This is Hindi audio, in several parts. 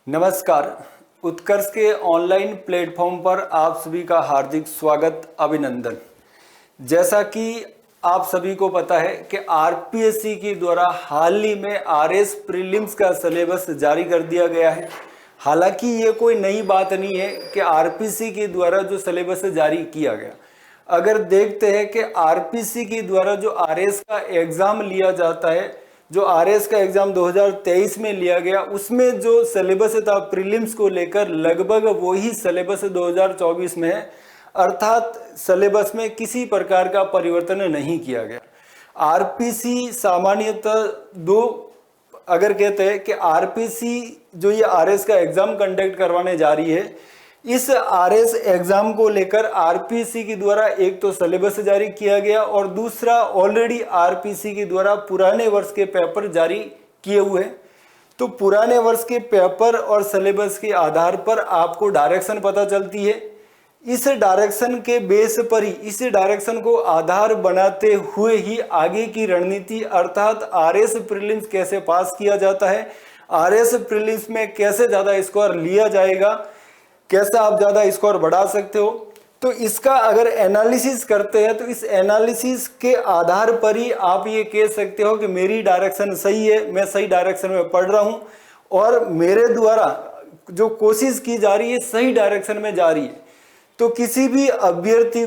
नमस्कार। उत्कर्ष के ऑनलाइन प्लेटफॉर्म पर आप सभी का हार्दिक स्वागत, अभिनंदन। जैसा कि आप सभी को पता है कि आरपीएससी के द्वारा हाल ही में आरएस प्रीलिम्स का सिलेबस जारी कर दिया गया है। हालांकि ये कोई नई बात नहीं है कि आरपीएससी के द्वारा जो सिलेबस जारी किया गया, अगर देखते हैं कि आरपीएससी के द्वारा जो आरएस का एग्ज़ाम लिया जाता है, जो आरएस का एग्ज़ाम 2023 में लिया गया, उसमें जो सिलेबस था प्रीलिम्स को लेकर लगभग वही सिलेबस 2024 में है। अर्थात सिलेबस में किसी प्रकार का परिवर्तन नहीं किया गया। आरपीएससी सामान्यतः दो, अगर कहते हैं कि आरपीएससी जो ये आरएस का एग्ज़ाम कंडक्ट करवाने जा रही है, इस आरएस एग्जाम को लेकर आरपीएससी के द्वारा एक तो सिलेबस जारी किया गया और दूसरा ऑलरेडी आरपीएससी के द्वारा पुराने वर्ष के पेपर जारी किए हुए हैं। तो पुराने वर्ष के पेपर और सिलेबस के आधार पर आपको डायरेक्शन पता चलती है। इस डायरेक्शन के बेस पर ही, इस डायरेक्शन को आधार बनाते हुए ही आगे की रणनीति अर्थात आरएस प्रीलिम्स कैसे पास किया जाता है, आरएस प्रीलिम्स में कैसे ज़्यादा स्कोर लिया जाएगा, कैसा आप ज़्यादा स्कोर बढ़ा सकते हो, तो इसका अगर एनालिसिस करते हैं तो इस एनालिसिस के आधार पर ही आप ये कह सकते हो कि मेरी डायरेक्शन सही है, मैं सही डायरेक्शन में पढ़ रहा हूँ और मेरे द्वारा जो कोशिश की जा रही है सही डायरेक्शन में जा रही है। तो किसी भी अभ्यर्थी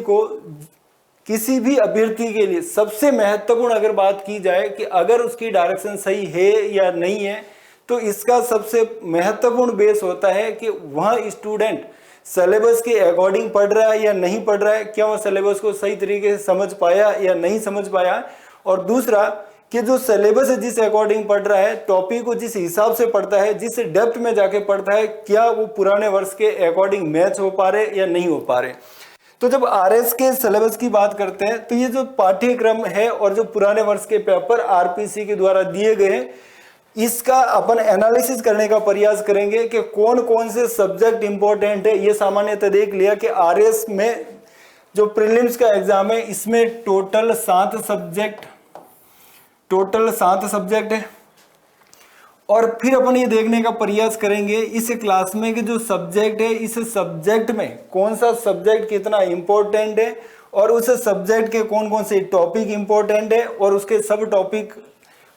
के लिए सबसे महत्वपूर्ण अगर बात की जाए कि अगर उसकी डायरेक्शन सही है या नहीं है, तो इसका सबसे महत्वपूर्ण बेस होता है कि वह स्टूडेंट सिलेबस के अकॉर्डिंग पढ़ रहा है या नहीं पढ़ रहा है, क्या वह सिलेबस को सही तरीके से समझ पाया या नहीं समझ पाया, और दूसरा कि जो सिलेबस जिस अकॉर्डिंग पढ़ रहा है, टॉपिक को जिस हिसाब से पढ़ता है, जिस डेप्थ में जाके पढ़ता है, क्या वो पुराने वर्ष के अकॉर्डिंग मैच हो पा रहे या नहीं हो पा रहे। तो जब आरएस के सिलेबस की बात करते हैं तो ये जो पाठ्यक्रम है और जो पुराने वर्ष के पेपर आरपीएससी के द्वारा दिए गए हैं, इसका अपन एनालिसिस करने का प्रयास करेंगे कि कौन कौन से सब्जेक्ट इंपॉर्टेंट है। ये सामान्यतः देख लिया कि आरएस में जो प्रीलिम्स का एग्जाम है इसमें टोटल 7 सब्जेक्ट है। और फिर अपन ये देखने का प्रयास करेंगे इस क्लास में कि जो सब्जेक्ट है, इस सब्जेक्ट में कौन सा सब्जेक्ट कितना इंपॉर्टेंट है और उस सब्जेक्ट के कौन कौन से टॉपिक इंपॉर्टेंट है और उसके सब टॉपिक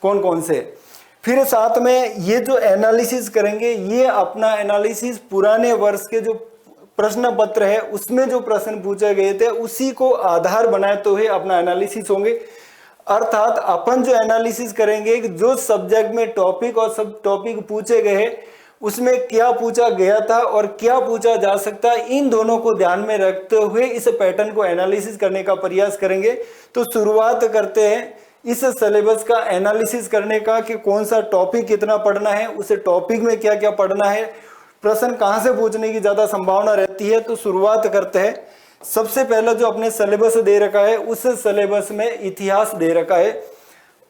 कौन कौन से। फिर साथ में ये जो एनालिसिस करेंगे, ये अपना एनालिसिस पुराने वर्ष के जो प्रश्न पत्र है उसमें जो प्रश्न पूछे गए थे उसी को आधार बनाए तो ही अपना एनालिसिस होंगे। अर्थात अपन जो एनालिसिस करेंगे कि जो सब्जेक्ट में टॉपिक और सब टॉपिक पूछे गए उसमें क्या पूछा गया था और क्या पूछा जा सकता है, इन दोनों को ध्यान में रखते हुए इस पैटर्न को एनालिसिस करने का प्रयास करेंगे। तो शुरुआत करते हैं इस सिलेबस का एनालिसिस करने का कि कौन सा टॉपिक कितना पढ़ना है, उस टॉपिक में क्या क्या पढ़ना है, प्रश्न कहाँ से पूछने की ज़्यादा संभावना रहती है। तो शुरुआत करते हैं। सबसे पहला जो अपने सिलेबस दे रखा है उस सिलेबस में इतिहास दे रखा है।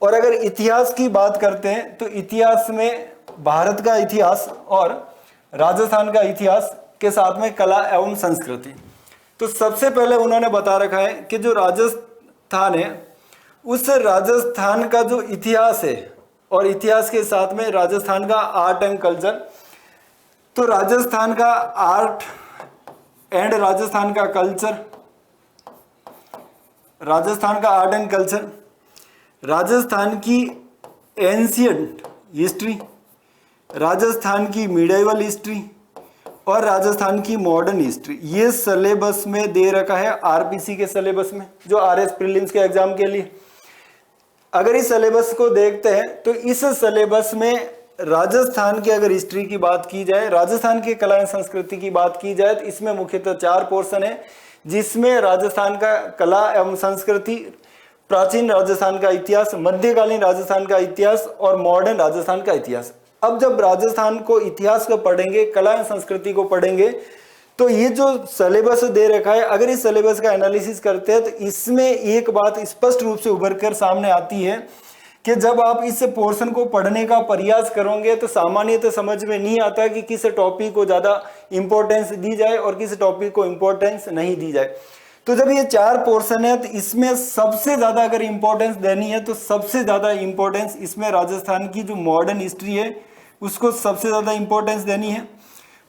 और अगर इतिहास की बात करते हैं तो इतिहास में भारत का इतिहास और राजस्थान का इतिहास के साथ में कला एवं संस्कृति। तो सबसे पहले उन्होंने बता रखा है कि जो राजस्थान है उस राजस्थान का जो इतिहास है और इतिहास के साथ में राजस्थान का आर्ट एंड कल्चर। तो राजस्थान का आर्ट एंड राजस्थान का कल्चर, राजस्थान का आर्ट एंड कल्चर, राजस्थान की एंशियंट हिस्ट्री, राजस्थान की मिडिवल हिस्ट्री और राजस्थान की मॉडर्न हिस्ट्री, ये सिलेबस में दे रखा है आरपीएससी के सिलेबस में जो आरएस प्रीलिम्स के एग्जाम के लिए। अगर इस सिलेबस को देखते हैं तो इस सिलेबस में राजस्थान की अगर हिस्ट्री की बात की जाए, राजस्थान की कला एवं संस्कृति की बात की जाए तो इसमें मुख्यतः 4 पोर्शन है, जिसमें राजस्थान का कला एवं संस्कृति, प्राचीन राजस्थान का इतिहास, मध्यकालीन राजस्थान का इतिहास और मॉडर्न राजस्थान का इतिहास। अब जब राजस्थान को इतिहास को पढ़ेंगे, कला एवं संस्कृति को पढ़ेंगे, तो ये जो सिलेबस दे रखा है, अगर इस सिलेबस का एनालिसिस करते हैं तो इसमें एक बात स्पष्ट रूप से उभर कर सामने आती है कि जब आप इस पोर्शन को पढ़ने का प्रयास करोगे तो सामान्यतः समझ में नहीं आता कि किस टॉपिक को ज़्यादा इंपॉर्टेंस दी जाए और किस टॉपिक को इंपॉर्टेंस नहीं दी जाए। तो जब ये 4 पोर्शन है तो इसमें सबसे ज़्यादा अगर इंपॉर्टेंस देनी है तो सबसे ज़्यादा इंपॉर्टेंस इसमें राजस्थान की जो मॉडर्न हिस्ट्री है, उसको सबसे ज़्यादा इंपॉर्टेंस देनी है।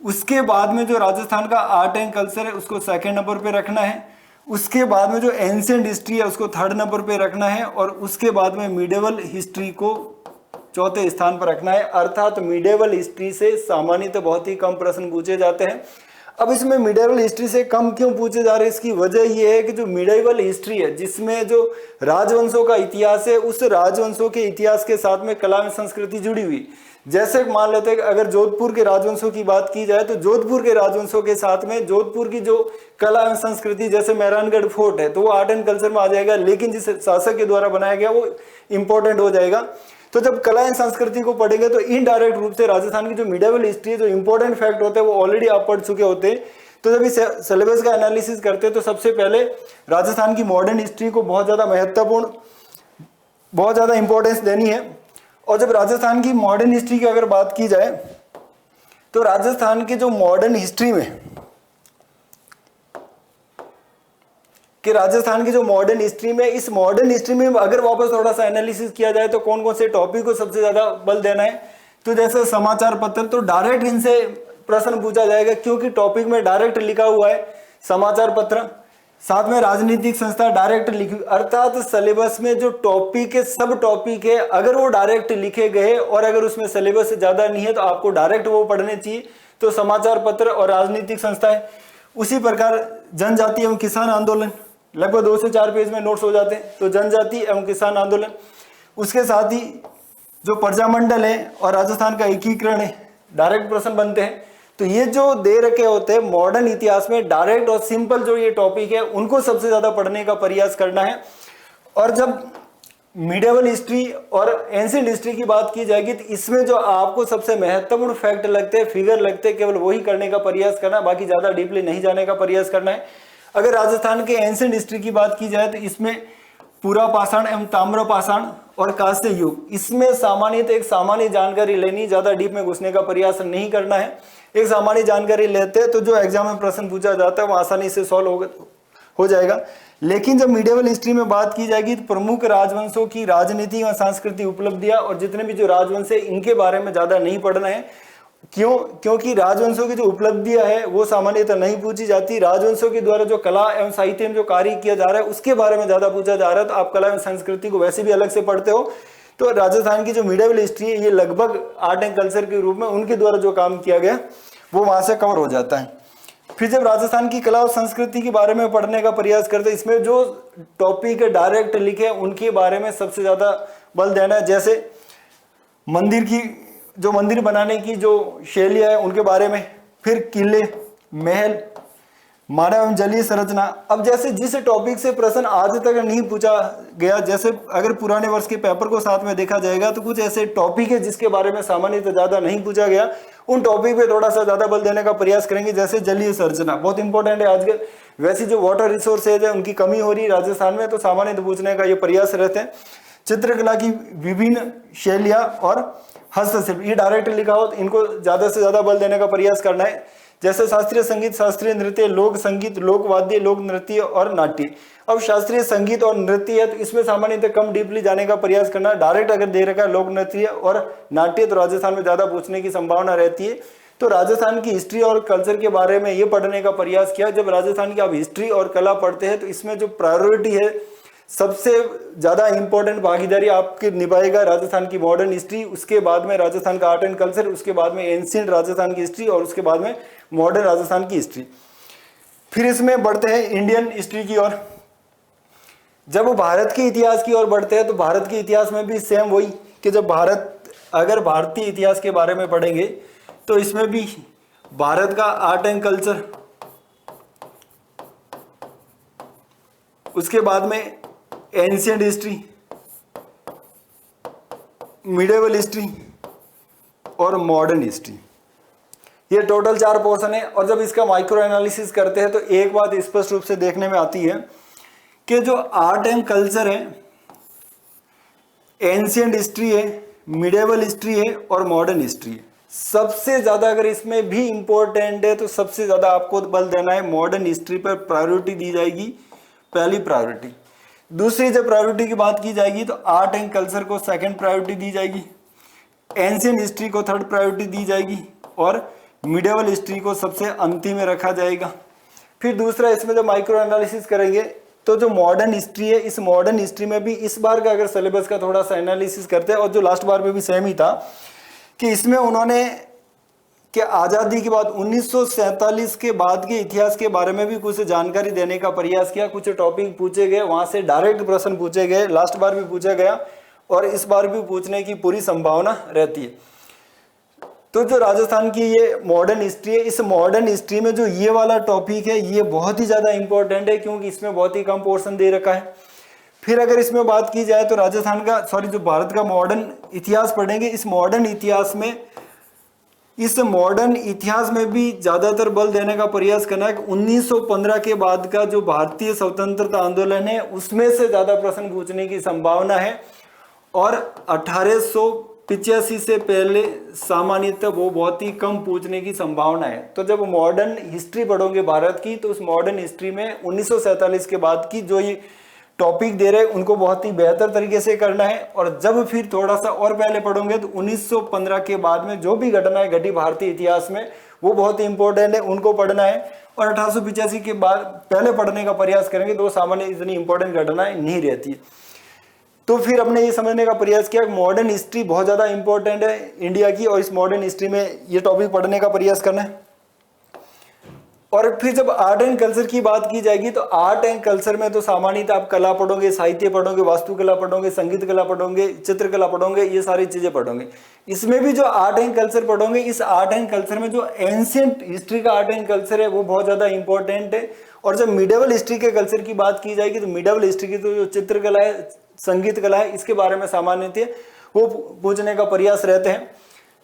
उसके बाद में जो राजस्थान का आर्ट एंड कल्चर है उसको सेकंड नंबर पे रखना है। उसके बाद में जो एंशिएंट हिस्ट्री है उसको थर्ड नंबर पे रखना है। और उसके बाद में मिडेवल हिस्ट्री को चौथे स्थान पर रखना है। अर्थात मिडेवल हिस्ट्री से सामान्यतः बहुत ही कम प्रश्न पूछे जाते हैं। अब इसमें मिडेवल हिस्ट्री से कम क्यों पूछे जा रहे हैं, इसकी वजह यह है कि जो मिडेवल हिस्ट्री है जिसमें जो राजवंशों का इतिहास है, उस राजवंशों के इतिहास के साथ में कला एवं संस्कृति जुड़ी हुई। जैसे मान लेते हैं कि अगर जोधपुर के राजवंशों की बात की जाए तो जोधपुर के राजवंशों के साथ में जोधपुर की जो कला एवं संस्कृति, जैसे मेहरानगढ़ फोर्ट है तो वो आर्ट एंड कल्चर में आ जाएगा, लेकिन जिस शासक के द्वारा बनाया गया वो इंपॉर्टेंट हो जाएगा। तो जब कला एवं संस्कृति को पढ़ेंगे तो इनडायरेक्ट रूप से राजस्थान की जो मिडेवल हिस्ट्री है, जो इंपॉर्टेंट फैक्ट होते हैं वो ऑलरेडी आप पढ़ चुके होते हैं। तो जब इस सिलेबस का एनालिसिस करते हैं तो सबसे पहले राजस्थान की मॉडर्न हिस्ट्री को बहुत ज्यादा महत्वपूर्ण, बहुत ज्यादा इंपॉर्टेंस देनी है। और जब राजस्थान की मॉडर्न हिस्ट्री की अगर बात की जाए तो राजस्थान के जो मॉडर्न हिस्ट्री में इस मॉडर्न हिस्ट्री में अगर वापस थोड़ा सा एनालिसिस किया जाए तो कौन कौन से टॉपिक को सबसे ज्यादा बल देना है, तो जैसे समाचार पत्र, तो डायरेक्ट इनसे प्रश्न पूछा जाएगा क्योंकि टॉपिक में डायरेक्ट लिखा हुआ है समाचार पत्र। साथ में राजनीतिक संस्था डायरेक्ट लिखी, अर्थात सिलेबस में जो टॉपिक है, सब टॉपिक है, अगर वो डायरेक्ट लिखे गए और अगर उसमें सिलेबस ज्यादा नहीं है तो आपको डायरेक्ट वो पढ़ने चाहिए। तो समाचार पत्र और राजनीतिक संस्थाएं। उसी प्रकार जनजाति एवं किसान आंदोलन, लगभग 2 से 4 पेज में नोट्स हो जाते हैं। तो जनजाति एवं किसान आंदोलन, उसके साथ ही जो प्रजामंडल है और राजस्थान का एकीकरण है, डायरेक्ट प्रश्न बनते हैं। तो ये जो दे रखे होते हैं मॉडर्न इतिहास में डायरेक्ट और सिंपल जो ये टॉपिक है उनको सबसे ज्यादा पढ़ने का प्रयास करना है। और जब मिडेवल हिस्ट्री और एंशिएंट हिस्ट्री की बात की जाएगी तो इसमें जो आपको सबसे महत्वपूर्ण फैक्ट लगते हैं, फिगर लगते हैं, केवल वही करने का प्रयास करना, बाकी ज्यादा डीपली नहीं जाने का प्रयास करना है। अगर राजस्थान के एंशिएंट हिस्ट्री की बात की जाए तो इसमें पूरा पाषाण एवं ताम्र पाषाण और कांस्य युग, इसमें सामान्यतः एक सामान्य जानकारी लेनी, ज्यादा डीप में घुसने का प्रयास नहीं करना है। एक सामान्य जानकारी लेते हैं तो जो एग्जाम में प्रश्न पूछा जाता है वो आसानी से सॉल्व हो जाएगा। लेकिन जब मिडेवल हिस्ट्री में बात की जाएगी तो प्रमुख राजवंशों की राजनीति और सांस्कृतिक उपलब्धियां और जितने भी जो राजवंश है इनके बारे में ज्यादा नहीं पढ़ना है। क्योंकि राजवंशों की जो उपलब्धियां है वो सामान्यतः नहीं पूछी जाती। राजवंशों के द्वारा जो कला एवं साहित्य में जो कार्य किया जा रहा है उसके बारे में ज्यादा पूछा जा रहा है। तो आप कला एवं संस्कृति को वैसे भी अलग से पढ़ते हो। तो राजस्थान की जो मिडेवल हिस्ट्री है ये लगभग आर्ट एंड कल्चर के रूप में उनके द्वारा जो काम किया गया वो वहां से कवर हो जाता है। फिर जब राजस्थान की कला और संस्कृति के बारे में पढ़ने का प्रयास करते हैं, इसमें जो टॉपिक डायरेक्ट लिखे उनके बारे में सबसे ज्यादा बल देना है। जैसे मंदिर बनाने की जो शैलियां है उनके बारे में, फिर किले, महल, मानव एवं जलीय संरचना। अब जैसे जिस टॉपिक से प्रश्न आज तक नहीं पूछा गया, जैसे अगर पुराने वर्ष के पेपर को साथ में देखा जाएगा तो कुछ ऐसे टॉपिक है जिसके बारे में सामान्यतः ज्यादा नहीं पूछा गया, उन टॉपिक पे थोड़ा सा ज्यादा बल देने का प्रयास करेंगे। जैसे जलीय संरचना बहुत इंपॉर्टेंट है आजकल, वैसी जो वाटर रिसोर्सेज है उनकी कमी हो रही है राजस्थान में, तो सामान्यतः पूछने का ये प्रयास रहते हैं। चित्रकला की विभिन्न शैलियां और हस्तशिल्प, ये डायरेक्ट लिखा हो तो इनको ज्यादा से ज्यादा बल देने का प्रयास करना है। जैसे शास्त्रीय संगीत, शास्त्रीय नृत्य, लोक संगीत, लोक वाद्य, लोक नृत्य और नाट्य। अब शास्त्रीय संगीत और नृत्य है तो इसमें सामान्यतः कम डीपली जाने का प्रयास करना। डायरेक्ट अगर दे रखा है लोक नृत्य और नाट्य तो राजस्थान में ज्यादा पूछने की संभावना रहती है। तो राजस्थान की हिस्ट्री और कल्चर के बारे में ये पढ़ने का प्रयास किया। जब राजस्थान की आप हिस्ट्री और कला पढ़ते हैं तो इसमें जो प्रायोरिटी है, सबसे ज्यादा इंपॉर्टेंट भागीदारी आपकी निभाएगा राजस्थान की मॉडर्न हिस्ट्री, उसके बाद में राजस्थान का आर्ट एंड कल्चर, उसके बाद में एंशिएंट राजस्थान की हिस्ट्री और उसके बाद में मॉडर्न राजस्थान की हिस्ट्री। फिर इसमें बढ़ते हैं इंडियन हिस्ट्री की ओर। जब भारत के इतिहास की ओर बढ़ते हैं तो भारत के इतिहास में भी सेम वही कि जब अगर भारतीय इतिहास के बारे में पढ़ेंगे तो इसमें भी भारत का आर्ट एंड कल्चर, उसके बाद में एंशिएंट हिस्ट्री, मिडेवल हिस्ट्री और मॉडर्न हिस्ट्री, ये टोटल 4 पोर्शन है। और जब इसका माइक्रो एनालिसिस करते हैं तो एक बात स्पष्ट रूप से देखने में आती है कि जो आर्ट एंड कल्चर है, एंशिएंट हिस्ट्री है, मिडेवल हिस्ट्री है और मॉडर्न हिस्ट्री है, सबसे ज्यादा अगर इसमें भी इंपॉर्टेंट है तो सबसे ज्यादा आपको बल देना है मॉडर्न हिस्ट्री पर प्रायोरिटी दी जाएगी, पहली प्रायोरिटी। दूसरी जब प्रायोरिटी की बात की जाएगी तो आर्ट एंड कल्चर को सेकंड प्रायोरिटी दी जाएगी। एंशिएंट हिस्ट्री को थर्ड प्रायोरिटी दी जाएगी और मिडिवल हिस्ट्री को सबसे अंतिम में रखा जाएगा। फिर दूसरा, इसमें जब माइक्रो एनालिसिस करेंगे तो जो मॉडर्न हिस्ट्री है, इस मॉडर्न हिस्ट्री में भी इस बार का अगर सिलेबस का थोड़ा सा एनालिसिस करते हैं, और जो लास्ट बार में भी सेम ही था, कि इसमें उन्होंने कि आज़ादी के बाद 1947 के बाद के इतिहास के बारे में भी कुछ जानकारी देने का प्रयास किया। कुछ टॉपिक पूछे गए, वहां से डायरेक्ट प्रश्न पूछे गए, लास्ट बार भी पूछा गया और इस बार भी पूछने की पूरी संभावना रहती है। तो जो राजस्थान की ये मॉडर्न हिस्ट्री है, इस मॉडर्न हिस्ट्री में जो ये वाला टॉपिक है ये बहुत ही ज़्यादा इंपॉर्टेंट है, क्योंकि इसमें बहुत ही कम पोर्शन दे रखा है। फिर अगर इसमें बात की जाए तो राजस्थान का जो भारत का मॉडर्न इतिहास पढ़ेंगे, इस मॉडर्न इतिहास में भी ज़्यादातर बल देने का प्रयास करना है कि 1915 के बाद का जो भारतीय स्वतंत्रता आंदोलन है उसमें से ज़्यादा प्रश्न पूछने की संभावना है, और 1885 से पहले सामान्यतः वो बहुत ही कम पूछने की संभावना है। तो जब मॉडर्न हिस्ट्री पढ़ोगे भारत की, तो उस मॉडर्न हिस्ट्री में 1947 के बाद की जो ये टॉपिक दे रहे हैं उनको बहुत ही बेहतर तरीके से करना है। और जब फिर थोड़ा सा और पहले पढ़ोगे तो 1915 के बाद में जो भी घटनाएं घटी भारतीय इतिहास में वो बहुत ही इंपॉर्टेंट है, उनको पढ़ना है। और 1885 के बाद पहले पढ़ने का प्रयास करेंगे तो सामान्य इतनी इंपॉर्टेंट घटनाएं नहीं रहती है। तो फिर हमने ये समझने का प्रयास किया मॉडर्न हिस्ट्री बहुत ज़्यादा इंपॉर्टेंट है इंडिया की, और इस मॉडर्न हिस्ट्री में ये टॉपिक पढ़ने का प्रयास करना है। और फिर जब आर्ट एंड कल्चर की बात की जाएगी तो आर्ट एंड कल्चर में तो सामान्यतः आप कला पढ़ोगे, साहित्य पढ़ोगे, वास्तुकला पढ़ोगे, संगीत कला पढ़ोगे, चित्रकला पढ़ोगे, ये सारी चीजें पढ़ोगे। इसमें भी जो आर्ट एंड कल्चर पढ़ोगे, इस आर्ट एंड कल्चर में जो एंशिएंट हिस्ट्री का आर्ट एंड कल्चर है वो बहुत ज्यादा इंपॉर्टेंट है। और जब मिडिवल हिस्ट्री के कल्चर की बात की जाएगी तो मिडिवल हिस्ट्री की तो जो चित्रकला है, संगीत कला है, इसके बारे में सामान्यतः वो पूछने का प्रयास रहते हैं।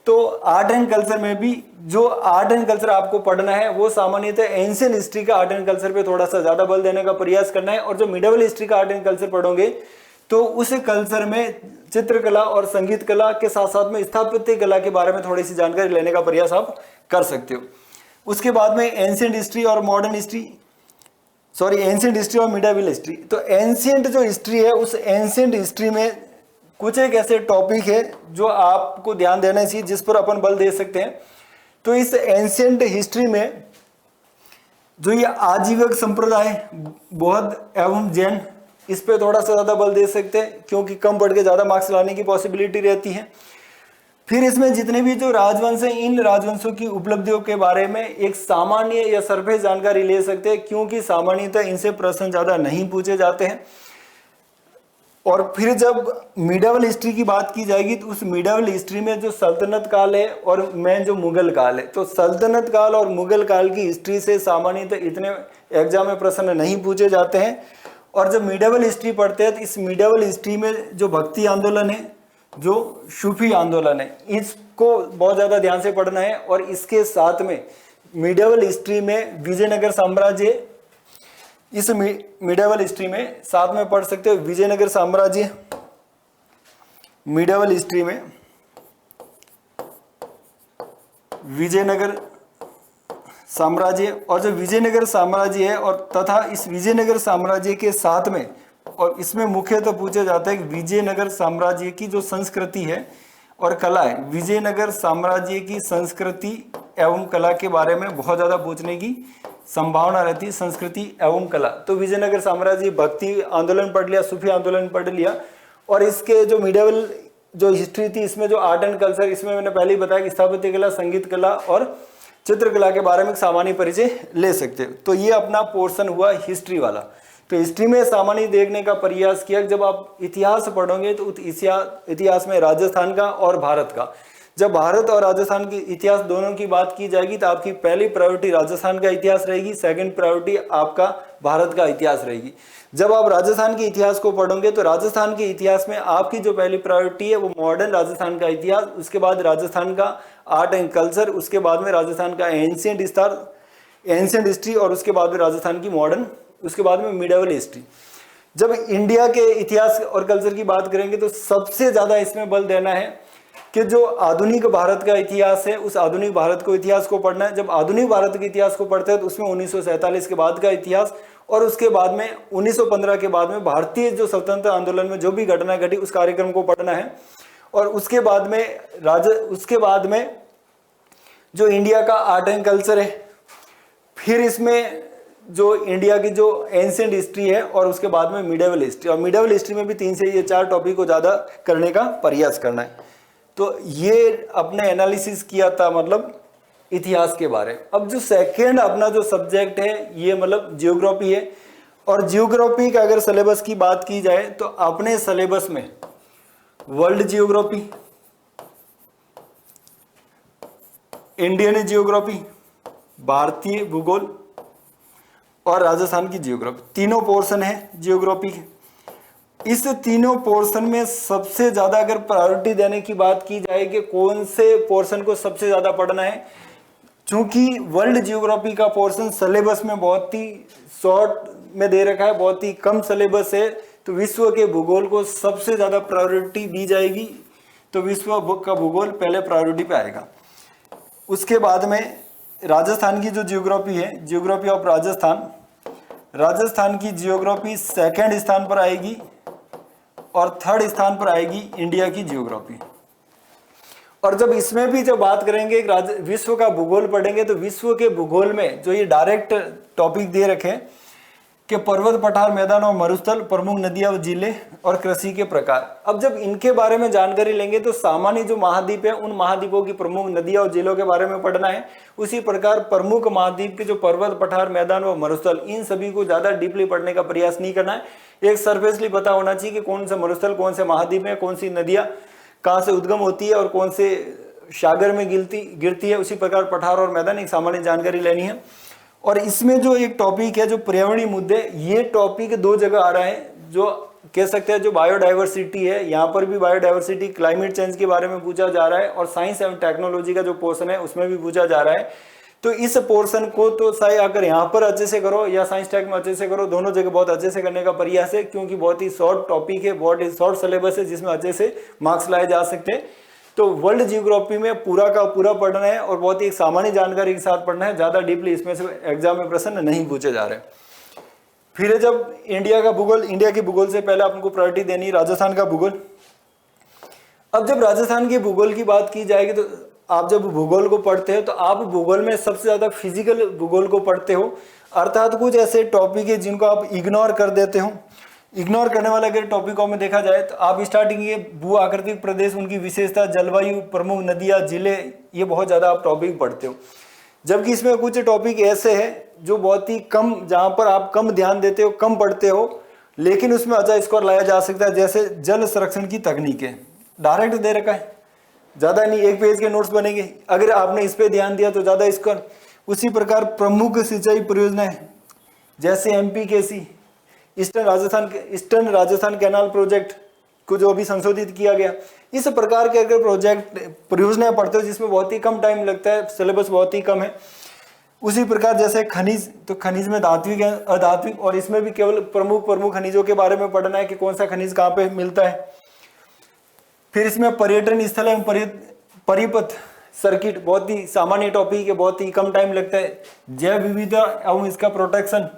तो आर्ट एंड कल्चर में भी जो आर्ट एंड कल्चर आपको पढ़ना है वो सामान्यतः एंशिएंट हिस्ट्री का आर्ट एंड कल्चर पे थोड़ा सा ज्यादा बल देने का प्रयास करना है। और जो मिडिवल हिस्ट्री का आर्ट एंड कल्चर पढ़ोगे तो उस कल्चर में चित्रकला और संगीत कला के साथ साथ में स्थापत्य कला के बारे में थोड़ी सी जानकारी लेने का प्रयास आप कर सकते हो। उसके बाद में एंशिएंट हिस्ट्री और मॉडर्न हिस्ट्री, एंशिएंट हिस्ट्री और मिडिवल हिस्ट्री। तो एंशिएंट जो हिस्ट्री है, उस एंशिएंट हिस्ट्री में कुछ एक ऐसे टॉपिक है जो आपको ध्यान देना चाहिए, जिस पर अपन बल दे सकते हैं। तो इस एंशिएंट हिस्ट्री में जो ये आजीविक संप्रदाय, बौद्ध एवं जैन, इस पे थोड़ा सा ज्यादा बल दे सकते हैं, क्योंकि कम पढ़ के ज्यादा मार्क्स लाने की पॉसिबिलिटी रहती है। फिर इसमें जितने भी जो राजवंश हैं, इन राजवंशों की उपलब्धियों के बारे में एक सामान्य या सरफेस जानकारी ले सकते हैं, क्योंकि सामान्यतः इनसे प्रश्न ज्यादा नहीं पूछे जाते हैं। और फिर जब मिडिवल हिस्ट्री की बात की जाएगी तो उस मिडिवल हिस्ट्री में जो सल्तनत काल है और मेन जो मुगल काल है, तो सल्तनत काल और मुगल काल की हिस्ट्री से सामान्यतः इतने एग्जाम में प्रश्न नहीं पूछे जाते हैं। और जब मिडिवल हिस्ट्री पढ़ते हैं तो इस मिडिवल हिस्ट्री में जो भक्ति आंदोलन है, जो सूफी आंदोलन है, इसको बहुत ज़्यादा ध्यान से पढ़ना है। और इसके साथ में मिडिवल हिस्ट्री में विजयनगर साम्राज्य, इस मिडिवल हिस्ट्री में साथ में पढ़ सकते हो विजयनगर साम्राज्य, मिडिवल हिस्ट्री में विजयनगर साम्राज्य। और जो विजयनगर साम्राज्य है और तथा इस विजयनगर साम्राज्य के साथ में, और इसमें मुख्यतः पूछा जाता है कि विजयनगर साम्राज्य की जो संस्कृति है और कला है, विजयनगर साम्राज्य की संस्कृति एवं कला के बारे में बहुत ज़्यादा पूछने की संभावना रहती है, संस्कृति एवं कला। तो विजयनगर साम्राज्य, भक्ति आंदोलन पढ़ लिया, सूफी आंदोलन पढ़ लिया। और इसके जो मिडिवल जो हिस्ट्री थी, इसमें जो आर्ट एंड कल्चर, इसमें मैंने पहले ही बताया कि स्थापत्य कला, संगीत कला और चित्रकला के बारे में सामान्य परिचय ले सकते हो। तो ये अपना पोर्शन हुआ हिस्ट्री वाला। तो हिस्ट्री में सामान्य देखने का प्रयास किया। जब आप इतिहास पढ़ोगे तो इतिहास में राजस्थान का और भारत का, जब भारत और राजस्थान की इतिहास दोनों की बात की जाएगी तो आपकी पहली प्रायोरिटी राजस्थान का इतिहास रहेगी, सेकंड प्रायोरिटी आपका भारत का इतिहास रहेगी। जब आप राजस्थान के इतिहास को पढ़ोगे तो राजस्थान के इतिहास में आपकी जो पहली प्रायोरिटी है वो मॉडर्न राजस्थान का इतिहास, उसके बाद राजस्थान का आर्ट एंड कल्चर, उसके बाद में राजस्थान का एंशिएंट हिस्ट्री, और उसके बाद में राजस्थान की मॉडर्न, उसके बाद में मिडिवल हिस्ट्री। जब इंडिया के इतिहास और कल्चर की बात करेंगे तो सबसे ज्यादा इसमें बल देना है कि जो आधुनिक भारत का इतिहास है, उस आधुनिक भारत को इतिहास को पढ़ना है। जब आधुनिक भारत के इतिहास को पढ़ते हैं तो उसमें 1947 के बाद का इतिहास, और उसके बाद में 1915 के बाद में भारतीय जो स्वतंत्रता आंदोलन में जो भी घटना घटी उस कार्यक्रम को पढ़ना है। और उसके बाद में जो इंडिया का आर्ट एंड कल्चर है, फिर इसमें जो इंडिया की जो एंशिएंट हिस्ट्री है, और उसके बाद में मिडिवल हिस्ट्री। और मिडिवल हिस्ट्री में भी 3 से 4 टॉपिक को ज़्यादा करने का प्रयास करना है। तो ये अपने एनालिसिस किया था मतलब इतिहास के बारे में। अब जो सेकेंड अपना जो सब्जेक्ट है ये मतलब जियोग्राफी है। और जियोग्राफी का अगर सिलेबस की बात की जाए तो अपने सिलेबस में वर्ल्ड जियोग्राफी, इंडियन जियोग्राफी, भारतीय भूगोल और राजस्थान की जियोग्राफी, तीनों पोर्शन है जियोग्राफी के। इस तीनों पोर्शन में सबसे ज्यादा अगर प्रायोरिटी देने की बात की जाए कि कौन से पोर्शन को सबसे ज्यादा पढ़ना है, चूंकि वर्ल्ड जियोग्राफी का पोर्शन सिलेबस में बहुत ही शॉर्ट में दे रखा है, बहुत ही कम सिलेबस है, तो विश्व के भूगोल को सबसे ज्यादा प्रायोरिटी दी जाएगी। तो विश्व का भूगोल पहले प्रायोरिटी पे आएगा। उसके बाद में राजस्थान की जो जियोग्राफी है, जियोग्राफी ऑफ राजस्थान की जियोग्राफी सेकंड स्थान पर आएगी और थर्ड स्थान पर आएगी इंडिया की जियोग्राफी। और जब इसमें भी जब बात करेंगे विश्व का भूगोल पढ़ेंगे तो विश्व के भूगोल में जो ये डायरेक्ट टॉपिक दे रखे हैं कि पर्वत, पठार, मैदान और मरुस्थल, प्रमुख नदियां व जिले और कृषि के प्रकार। अब जब इनके बारे में जानकारी लेंगे तो सामान्य जो महाद्वीप है उन महाद्वीपों की प्रमुख नदियां और जिलों के बारे में पढ़ना है। उसी प्रकार प्रमुख महाद्वीप के जो पर्वत, पठार, मैदान व मरुस्थल, इन सभी को ज्यादा डीपली पढ़ने का प्रयास नहीं करना है। एक सरफेसली पता होना चाहिए कि कौन सा मरुस्थल, कौन से महाद्वीप है, कौन सी नदियां कहाँ से उद्गम होती है और कौन से सागर में गिरती है। उसी प्रकार पठार और मैदान एक सामान्य जानकारी लेनी है। और इसमें जो एक टॉपिक है जो पर्यावरणीय मुद्दे, ये टॉपिक 2 जगह आ रहा है, जो कह सकते हैं जो बायोडाइवर्सिटी है, यहाँ पर भी बायोडाइवर्सिटी, क्लाइमेट चेंज के बारे में पूछा जा रहा है, और साइंस एवं टेक्नोलॉजी का जो पोर्शन है उसमें भी पूछा जा रहा है। तो इस पोर्शन को तो चाहे अगर यहाँ पर अच्छे से करो या साइंस टेक में अच्छे से करो, दोनों जगह बहुत अच्छे से करने का प्रयास है, क्योंकि बहुत ही शॉर्ट टॉपिक है, बहुत ही शॉर्ट सिलेबस है जिसमें अच्छे से मार्क्स लाए जा सकते हैं। तो वर्ल्ड जियोग्राफी में पूरा का पूरा पढ़ना है और बहुत ही एक सामान्य जानकारी के साथ पढ़ना है, ज्यादा डीपली इसमें से एग्जाम में प्रश्न नहीं पूछे जा रहे। फिर जब इंडिया का भूगोल, इंडिया के भूगोल से पहले आपको प्रायोरिटी देनी है राजस्थान का भूगोल। अब जब राजस्थान के भूगोल की बात की जाएगी तो आप जब भूगोल को पढ़ते हो तो आप भूगोल में सबसे ज्यादा फिजिकल भूगोल को पढ़ते हो, अर्थात कुछ ऐसे टॉपिक है जिनको आप इग्नोर कर देते हो। इग्नोर करने वाले अगर टॉपिकों में देखा जाए तो आप स्टार्टिंग ये भू आकृतिक प्रदेश, उनकी विशेषता, जलवायु, प्रमुख नदियां, जिले, ये बहुत ज्यादा आप टॉपिक पढ़ते हो। जबकि इसमें कुछ टॉपिक ऐसे हैं जो बहुत ही कम, जहां पर आप कम ध्यान देते हो, कम पढ़ते हो, लेकिन उसमें अच्छा स्कोर लाया जा सकता है। जैसे जल संरक्षण की तकनीकें, डायरेक्ट दे रखा है, ज्यादा नहीं, 1 पेज के नोट्स बनेंगे, अगर आपने इस पे ध्यान दिया तो ज्यादा स्कोर। उसी प्रकार प्रमुख सिंचाई परियोजनाएं जैसे MPKC, eastern Rajasthan canal project को जो अभी संशोधित किया गया, इस प्रकार के अगर प्रोजेक्ट परियोजनाएं पढ़ते हो जिसमें बहुत ही कम टाइम लगता है, सिलेबस बहुत ही कम है। उसी प्रकार जैसे खनिज, तो खनिज में धात्विक, अधात्विक, और इसमें भी केवल प्रमुख खनिजों के बारे में पढ़ना है कि कौन सा खनिज कहाँ पे मिलता है। फिर इसमें पर्यटन स्थल एवं परिपथ सर्किट, बहुत ही सामान्य टॉपिक है, बहुत ही कम टाइम लगता है। जैव विविधता एवं इसका प्रोटेक्शन,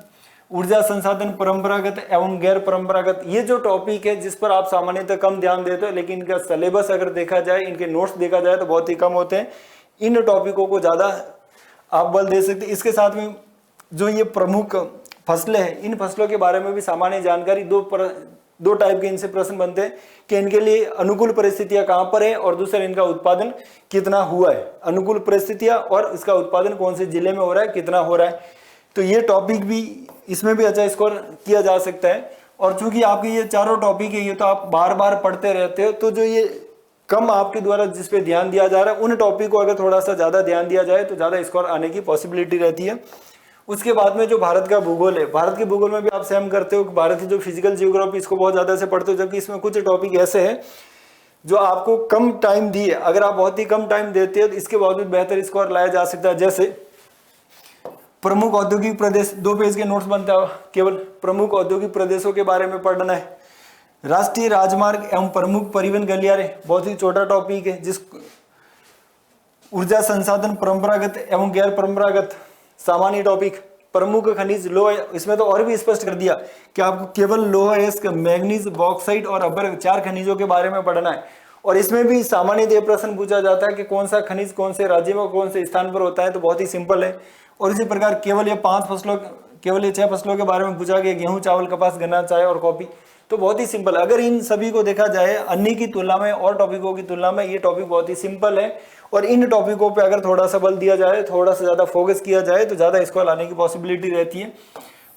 ऊर्जा संसाधन परंपरागत एवं गैर परंपरागत, ये जो टॉपिक है जिस पर आप सामान्यतः कम ध्यान देते हो, लेकिन इनका सिलेबस अगर देखा जाए, इनके नोट्स देखा जाए तो बहुत ही कम होते हैं। इन टॉपिकों को ज्यादा आप बल दे सकते हैं। इसके साथ में जो ये प्रमुख फसलें हैं, इन फसलों के बारे में भी सामान्य जानकारी, दो टाइप के इनसे प्रश्न बनते हैं कि इनके लिए अनुकूल परिस्थितियां कहां पर है और दूसरा इनका उत्पादन कितना हुआ है। अनुकूल परिस्थितियां और इसका उत्पादन कौन से जिले में हो रहा है, कितना हो रहा है। तो ये टॉपिक भी, इसमें भी अच्छा स्कोर किया जा सकता है। और चूंकि आपके ये चारों टॉपिक है, ये तो आप बार बार पढ़ते रहते हो, तो जो ये कम आपके द्वारा जिस पे ध्यान दिया जा रहा है, उन टॉपिक को अगर थोड़ा सा ज्यादा ध्यान दिया जाए तो ज्यादा स्कोर आने की पॉसिबिलिटी रहती है। उसके बाद में जो भारत का भूगोल है, भारत के भूगोल में भी आप सेम करते हो कि भारत की जो फिजिकल जियोग्राफी, इसको बहुत ज्यादा से पढ़ते हो, जबकि इसमें कुछ टॉपिक ऐसे हैं जो आपको कम टाइम दिए, अगर आप बहुत ही कम टाइम देते हो तो इसके बावजूद बेहतर स्कोर लाया जा सकता है। जैसे प्रमुख औद्योगिक प्रदेश, 2 पेज के नोट्स बनता है, केवल प्रमुख औद्योगिक प्रदेशों के बारे में पढ़ना है। राष्ट्रीय राजमार्ग एवं प्रमुख परिवहन गलियारे, बहुत ही छोटा टॉपिक है। जिस ऊर्जा संसाधन परंपरागत एवं गैर परंपरागत, सामान्य टॉपिक। प्रमुख खनिज लोह, इसमें तो और भी स्पष्ट कर दिया कि आपको केवल लोह, मैग्नीज, बॉक्साइट और रबर, 4 खनिजों के बारे में पढ़ना है। और इसमें भी सामान्य प्रश्न पूछा जाता है कि कौन सा खनिज कौन से राज्य में कौन से स्थान पर होता है, तो बहुत ही सिंपल है। और इसी प्रकार केवल ये 6 फसलों के बारे में पूछा गया, गेहूं, चावल, कपास, गन्ना, चाय और कॉफी। तो बहुत ही सिंपल। अगर इन सभी को देखा जाए अन्य की तुलना में और टॉपिकों की तुलना में ये टॉपिक बहुत ही सिंपल है, और इन टॉपिकों पे अगर थोड़ा सा बल दिया जाए, थोड़ा सा ज्यादा फोकस किया जाए तो ज्यादा स्कोर लाने की पॉसिबिलिटी रहती है।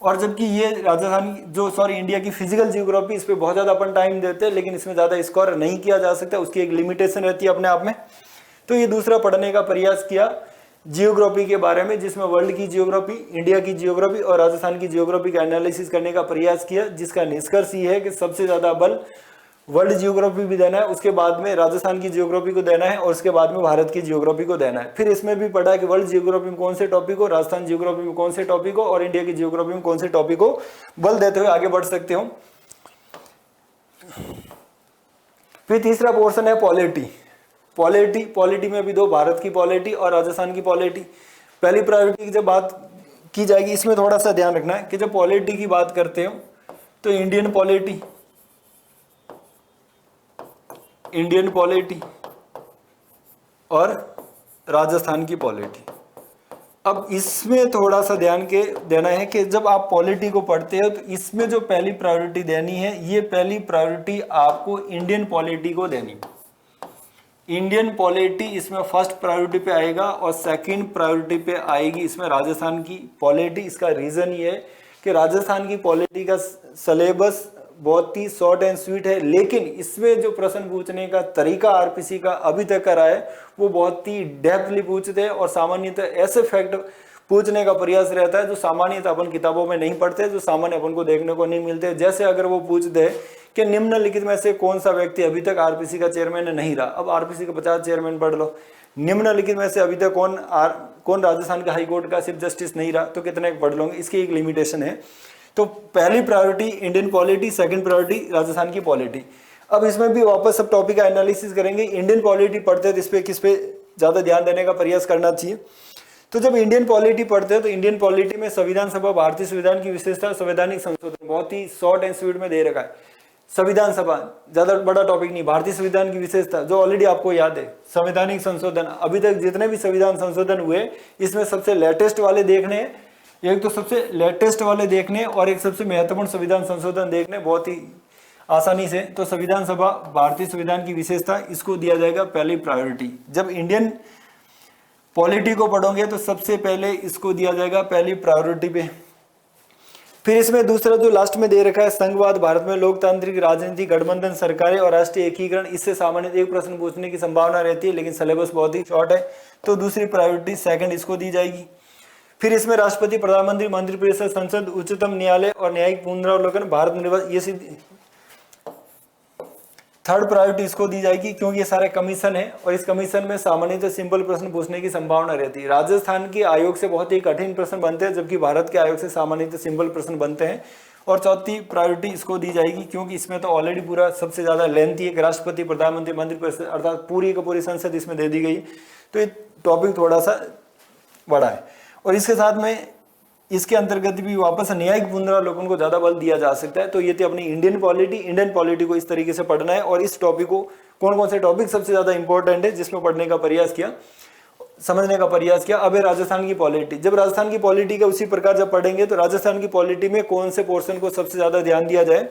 और जबकि ये इंडिया की फिजिकल जियोग्राफी, इस पे बहुत ज्यादा अपन टाइम देते हैं, लेकिन इसमें ज्यादा स्कोर नहीं किया जा सकता, उसकी एक लिमिटेशन रहती है अपने आप में। तो ये दूसरा पढ़ने का प्रयास किया जियोग्राफी के बारे में, जिसमें वर्ल्ड की जियोग्राफी, इंडिया की जियोग्राफी और राजस्थान की जियोग्राफी का एनालिसिस करने का प्रयास किया, जिसका निष्कर्ष ये है कि सबसे ज्यादा बल वर्ल्ड जियोग्राफी भी देना है, उसके बाद में राजस्थान की जियोग्राफी को देना है, और उसके बाद में भारत की जियोग्राफी को देना है। फिर इसमें भी पढ़ा कि वर्ल्ड जियोग्राफी में कौन से टॉपिक हो, राजस्थान जियोग्राफी में कौन से टॉपिक हो, और इंडिया की जियोग्राफी में कौन से टॉपिक हो, बल देते हुए आगे बढ़ सकते हो। फिर तीसरा पोर्शन है पॉलिटी में भी दो, भारत की पॉलिटी और राजस्थान की पॉलिटी। पहली प्रायोरिटी की जब बात की जाएगी, इसमें थोड़ा सा ध्यान रखना है कि जब पॉलिटी की बात करते हो तो इंडियन पॉलिटी और राजस्थान की पॉलिटी। अब इसमें थोड़ा सा ध्यान के देना है कि जब आप पॉलिटी को पढ़ते हो तो इसमें जो पहली प्रायोरिटी देनी है, ये पहली प्रायोरिटी आपको इंडियन पॉलिटी को देनी है। इंडियन पॉलिटी इसमें फर्स्ट प्रायोरिटी पे आएगा, और सेकंड प्रायोरिटी पे आएगी इसमें राजस्थान की पॉलिटी। इसका रीजन ये है कि राजस्थान की पॉलिटी का सिलेबस बहुत ही शॉर्ट एंड स्वीट है, लेकिन इसमें जो प्रश्न पूछने का तरीका आरपीसी का अभी तक का रहा है वो बहुत ही डेप्थली पूछते हैं, और सामान्यतः ऐसे फैक्ट पूछने का प्रयास रहता है जो सामान्यतः अपन किताबों में नहीं पढ़ते, जो सामान्य अपन को देखने को नहीं मिलते। जैसे अगर वो पूछते हैं कि निम्नलिखित में से कौन सा व्यक्ति अभी तक आरपीसी का चेयरमैन नहीं रहा, अब आरपीसी का 50 चेयरमैन पढ़ लो, निम्नलिखित में से अभी तक कौन राजस्थान का हाईकोर्ट का चीफ जस्टिस नहीं रहा, तो कितने पढ़ लोगे, इसकी एक लिमिटेशन है। तो पहली priority Indian polity, second priority Rajasthan की पॉलिटी। अब इसमें भी वापस सब टॉपिक का एनालिसिस करेंगे। इंडियन पॉलिटी पढ़ते हैं तो इस पे किस पे ज्यादा ध्यान देने का प्रयास करना चाहिए। तो जब इंडियन पॉलिटी पढ़ते हैं तो इंडियन पॉलिटी में संविधान सभा, भारतीय संविधान की विशेषता, संवैधानिक संशोधन, बहुत ही शॉर्ट एंड स्वीट में दे रखा है। संविधान सभा ज्यादा बड़ा टॉपिक नहीं, भारतीय संविधान की विशेषता जो ऑलरेडी आपको याद है, संवैधानिक संशोधन, अभी तक जितने भी संविधान संशोधन हुए इसमें सबसे लेटेस्ट वाले देखने हैं, एक तो सबसे लेटेस्ट वाले देखने और एक सबसे महत्वपूर्ण संविधान संशोधन देखने बहुत ही आसानी से। तो संविधान सभा, भारतीय संविधान की विशेषता, इसको दिया जाएगा पहली प्रायोरिटी। जब इंडियन पॉलिटी को पढ़ोगे तो सबसे पहले इसको दिया जाएगा पहली प्रायोरिटी पे। फिर इसमें दूसरा जो लास्ट में दे रखा है, संघवाद, भारत में लोकतांत्रिक राजनीति, गठबंधन सरकारें और राष्ट्रीय एकीकरण, इससे सामान्य एक प्रश्न पूछने की संभावना रहती है, लेकिन सिलेबस बहुत ही शॉर्ट है, तो दूसरी प्रायोरिटी सेकंड इसको दी जाएगी। फिर इसमें राष्ट्रपति, प्रधानमंत्री, मंत्रिपरिषद, संसद, उच्चतम न्यायालय और न्यायिक पुनरावलोकन, भारत निर्वाचन, ये थर्ड प्रायोरिटी इसको दी जाएगी, क्योंकि ये सारे कमीशन है और इस कमीशन में सामान्यतः सिंपल प्रश्न पूछने की संभावना रहती है। राजस्थान के आयोग से बहुत ही कठिन प्रश्न बनते हैं, जबकि भारत के आयोग से सामान्यतः सिंपल प्रश्न बनते हैं। और चौथी प्रायोरिटी इसको दी जाएगी, क्योंकि इसमें तो ऑलरेडी पूरा सबसे ज्यादा लेंथी है, राष्ट्रपति, प्रधानमंत्री, मंत्रिपरिषद, अर्थात पूरी की पूरी संसद इसमें दे दी गई, तो ये टॉपिक थोड़ा सा बड़ा है। और इसके साथ में इसके अंतर्गत भी वापस न्यायिक पुनरावलोकन को ज्यादा बल दिया जा सकता है। तो ये थी अपनी इंडियन पॉलिटी को इस तरीके से पढ़ना है, और इस टॉपिक को कौन कौन से टॉपिक सबसे ज्यादा इंपॉर्टेंट है जिसमें पढ़ने का प्रयास किया, समझने का प्रयास किया। अब है राजस्थान की पॉलिटी। जब राजस्थान की पॉलिटी का उसी प्रकार जब पढ़ेंगे तो राजस्थान की पॉलिटी में कौन से पोर्शन को सबसे ज्यादा ध्यान दिया जाए,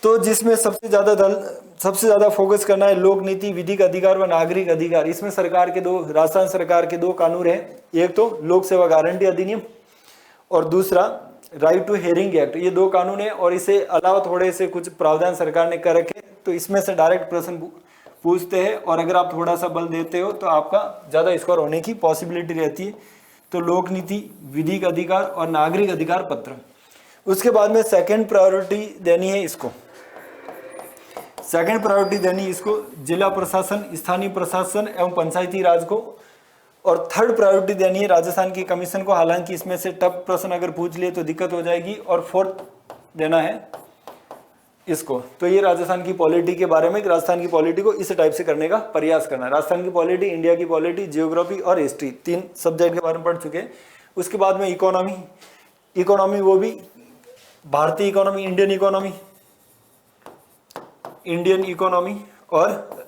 तो जिसमें सबसे ज्यादा फोकस करना है लोक नीति, विधिक अधिकार व नागरिक अधिकार। इसमें राजस्थान सरकार के दो कानून हैं, एक तो लोक सेवा गारंटी अधिनियम और दूसरा राइट टू हियरिंग एक्ट। ये दो कानून है, और इसे अलावा थोड़े से कुछ प्रावधान सरकार ने कर रखे, तो इसमें से डायरेक्ट प्रश्न पूछते हैं, और अगर आप थोड़ा सा बल देते हो तो आपका ज्यादा स्कोर होने की पॉसिबिलिटी रहती है। तो लोक नीति, विधिक अधिकार और नागरिक अधिकार पत्र। उसके बाद में सेकेंड प्रायोरिटी देनी है इसको, जिला प्रशासन, स्थानीय प्रशासन एवं पंचायती राज को, और थर्ड प्रायोरिटी देनी है राजस्थान की कमीशन को। हालांकि इसमें से टफ प्रश्न अगर पूछ लिए तो दिक्कत हो जाएगी, और फोर्थ देना है इसको। तो ये राजस्थान की पॉलिटी के बारे में, राजस्थान की पॉलिटी को इस टाइप से करने का प्रयास करना है। राजस्थान की पॉलिटी, इंडिया की पॉलिटी, जियोग्राफी और हिस्ट्री, 3 सब्जेक्ट के बारे में पढ़ चुके हैं। उसके बाद में इकोनॉमी, वो भी भारतीय इकोनॉमी, इंडियन इकोनॉमी और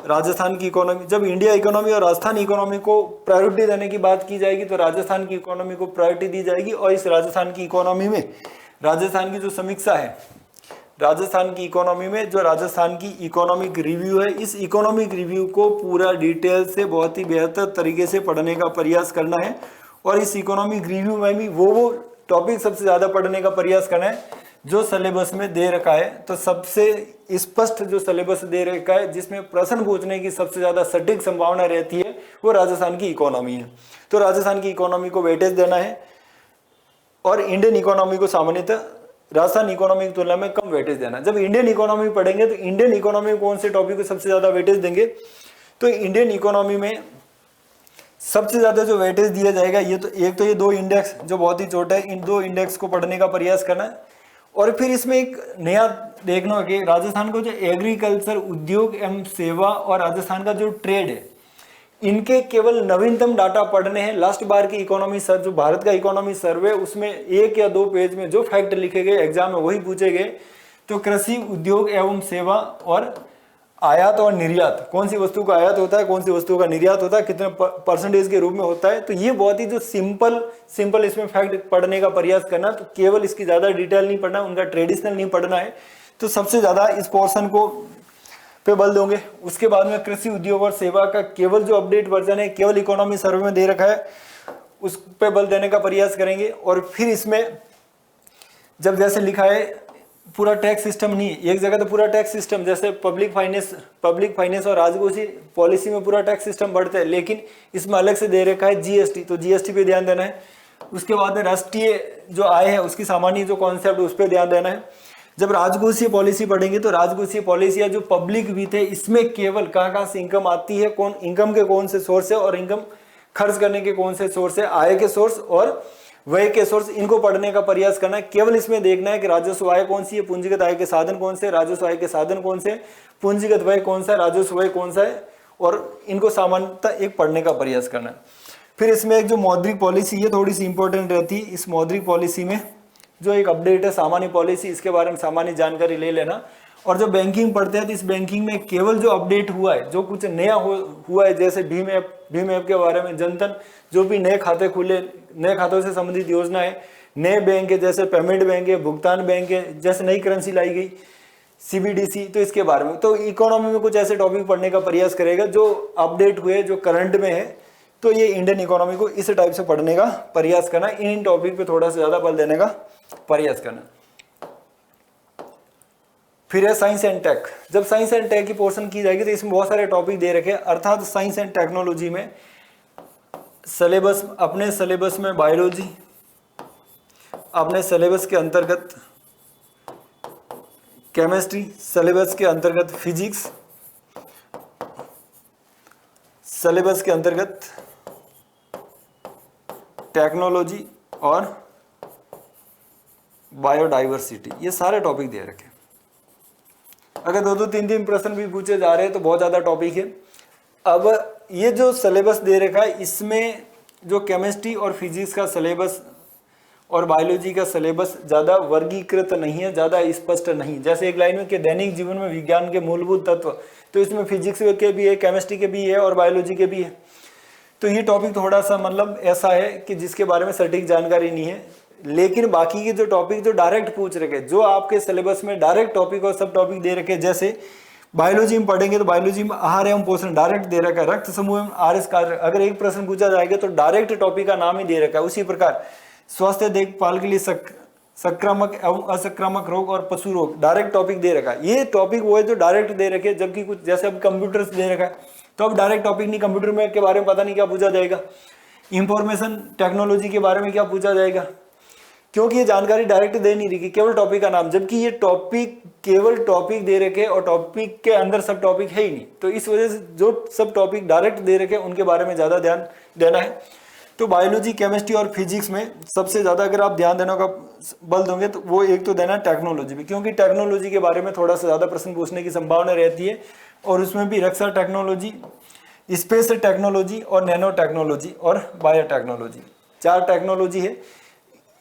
राजस्थान की इकोनॉमी। जब इंडिया इकोनॉमी और राजस्थान इकोनॉमी को प्रायोरिटी देने की बात की जाएगी तो राजस्थान की इकोनॉमी को प्रायोरिटी दी जाएगी। और इस राजस्थान की इकोनॉमी में राजस्थान की जो समीक्षा है, राजस्थान की इकोनॉमी में जो राजस्थान की इकोनॉमिक रिव्यू है, इस इकोनॉमिक रिव्यू को पूरा डिटेल से बहुत ही बेहतर तरीके से पढ़ने का प्रयास करना है। और इस इकोनॉमिक रिव्यू में भी वो टॉपिक सबसे ज़्यादा पढ़ने का प्रयास करना है जो सिलेबस में दे रखा है। तो सबसे स्पष्ट जो सिलेबस दे रखा है जिसमें प्रश्न पूछने की सबसे ज़्यादा सटीक संभावना रहती है वो राजस्थान की इकोनॉमी है। तो राजस्थान की इकोनॉमी को वेटेज देना है और इंडियन इकोनॉमी को सामान्यतः राजस्थान इकोनॉमी की तुलना में कम वेटेज देना। जब इंडियन इकोनॉमी पढ़ेंगे तो इंडियन इकोनॉमी में कौन से टॉपिक को सबसे ज़्यादा वेटेज देंगे, तो इंडियन इकोनॉमी में सबसे ज़्यादा जो वेटेज दिया जाएगा ये तो एक तो ये दो इंडेक्स जो बहुत ही छोटा है, इन दो इंडेक्स को पढ़ने का प्रयास करना है। और फिर इसमें एक नया देखना कि राजस्थान को जो एग्रीकल्चर, उद्योग एवं सेवा और राजस्थान का जो ट्रेड है, इनके केवल नवीनतम डाटा पढ़ने हैं। लास्ट बार की इकोनॉमी सर्वे, जो भारत का इकोनॉमी सर्वे, उसमें 1 या 2 पेज में जो फैक्ट लिखे गए एग्जाम में वही पूछे गए। तो कृषि, उद्योग एवं सेवा और आयात और निर्यात, कौन सी वस्तु का आयात होता है, कौन सी वस्तु का निर्यात होता है, कितने परसेंटेज के रूप में होता है। तो ये बहुत ही जो सिंपल इसमें फैक्ट पढ़ने का प्रयास करना। तो केवल इसकी ज्यादा डिटेल नहीं पढ़ना, उनका ट्रेडिशनल नहीं पढ़ना है। तो सबसे ज्यादा इस पोर्शन को पे बल दोगे। उसके बाद में कृषि, उद्योग और सेवा का केवल जो अपडेट वर्जन है, केवल इकोनॉमी सर्वे में दे रखा है, उस पे बल देने का प्रयास करेंगे। और फिर इसमें जब जैसे लिखा है पूरा टैक्स सिस्टम नहीं, एक जगह तो पूरा टैक्स सिस्टम जैसे पब्लिक फाइनेंस और राजकोषीय पॉलिसी में पूरा टैक्स सिस्टम बढ़ता है, लेकिन इसमें अलग से दे रखा है जीएसटी। तो जीएसटी पे ध्यान देना है। उसके बाद में राष्ट्रीय जो आय है उसकी सामान्य जो कॉन्सेप्ट उस पर ध्यान देना है। जब राजकोषीय पॉलिसी पढ़ेंगे तो राजकोषीय पॉलिसी या जो पब्लिक वित्त है इसमें केवल कहाँ से इनकम आती है, कौन इनकम के कौन से सोर्स है और इनकम खर्च करने के कौन से सोर्स है, आय के सोर्स और व्यय के सोर्स, इनको पढ़ने का प्रयास करना है। केवल इसमें देखना है कि राजस्व आय कौन सी है, पूंजीगत आय के साधन कौन से, राजस्व आय के साधन कौन से, पूंजीगत व्यय कौन सा है, राजस्व व्यय कौन सा है, और इनको सामान्यतः एक पढ़ने का प्रयास करना है। फिर इसमें एक जो मौद्रिक पॉलिसी ये थोड़ी सी इंपॉर्टेंट रहती है। इस मौद्रिक पॉलिसी में जो एक अपडेट है सामान्य पॉलिसी, इसके बारे में सामान्य जानकारी ले लेना। और जो बैंकिंग पढ़ते हैं तो इस बैंकिंग में केवल जो अपडेट हुआ है, जो कुछ नया हुआ है, जैसे भीम ऐप के बारे में, जनधन, जो भी नए खाते खुले, नए खातों से संबंधित योजना है, नए बैंक है जैसे पेमेंट बैंक है, भुगतान बैंक है, जैसे नई करेंसी लाई गई CBDC, तो इसके बारे में। तो इकोनॉमी में कुछ ऐसे टॉपिक पढ़ने का प्रयास करेगा जो अपडेट हुए, जो करंट में है। तो ये इंडियन इकोनॉमी को इस टाइप से पढ़ने का प्रयास करना, इन टॉपिक पे थोड़ा सा ज्यादा बल देने का प्रयास करना। फिर है साइंस एंड टेक। जब साइंस एंड टेक की पोर्शन की जाएगी तो इसमें बहुत सारे टॉपिक दे रखे हैं। अर्थात साइंस एंड टेक्नोलॉजी में सिलेबस, अपने सिलेबस में बायोलॉजी, अपने सिलेबस के अंतर्गत केमिस्ट्री, सिलेबस के अंतर्गत फिजिक्स, सिलेबस के अंतर्गत टेक्नोलॉजी और बायोडाइवर्सिटी, ये सारे टॉपिक दे रखे। अगर 2-3 प्रश्न भी पूछे जा रहे हैं तो बहुत ज़्यादा टॉपिक है। अब ये जो सिलेबस दे रखा है इसमें जो केमिस्ट्री और फिजिक्स का सिलेबस और बायोलॉजी का सिलेबस ज़्यादा वर्गीकृत नहीं है, ज़्यादा स्पष्ट नहीं। जैसे एक लाइन में कि दैनिक जीवन में विज्ञान के मूलभूत तत्व, तो इसमें फिजिक्स के भी है, केमिस्ट्री के भी है और बायोलॉजी के भी है। तो ये टॉपिक थोड़ा सा मतलब ऐसा है कि जिसके बारे में सटीक जानकारी नहीं है। लेकिन बाकी के जो टॉपिक जो डायरेक्ट पूछ रखे, जो आपके सिलेबस में डायरेक्ट टॉपिक और सब टॉपिक दे रखे, जैसे बायोलॉजी में पढ़ेंगे तो बायोलॉजी में आहार एवं पोषण डायरेक्ट दे रखा है, रक्त समूह एवं आरएस कार्य, अगर एक प्रश्न पूछा जाएगा तो डायरेक्ट टॉपिक का नाम ही दे रखा है। उसी प्रकार स्वास्थ्य देखभाल के लिए संक्रामक एवं असंक्रामक रोग और पशु रोग, डायरेक्ट टॉपिक दे रखा है। ये टॉपिक वो है जो डायरेक्ट दे रखे, जबकि कुछ जैसे अब कंप्यूटर्स दे रखा है तो अब डायरेक्ट टॉपिक नहीं, कंप्यूटर में के बारे में पता नहीं क्या पूछा जाएगा, इंफॉर्मेशन टेक्नोलॉजी के बारे में क्या पूछा जाएगा, क्योंकि ये जानकारी डायरेक्ट दे नहीं रही, केवल टॉपिक का नाम, जबकि ये टॉपिक केवल टॉपिक दे रखे और टॉपिक के अंदर सब टॉपिक है ही नहीं। तो इस वजह से जो सब टॉपिक डायरेक्ट दे रखे उनके बारे में ज़्यादा ध्यान देना है। तो बायोलॉजी, केमिस्ट्री और फिजिक्स में सबसे ज़्यादा अगर आप ध्यान देने का बल दोगे तो वो एक तो देना टेक्नोलॉजी में, क्योंकि टेक्नोलॉजी के बारे में थोड़ा सा ज़्यादा प्रश्न पूछने की संभावना रहती है। और उसमें भी रक्षा टेक्नोलॉजी, स्पेस टेक्नोलॉजी और नैनो टेक्नोलॉजी और बायोटेक्नोलॉजी, 4 टेक्नोलॉजी है।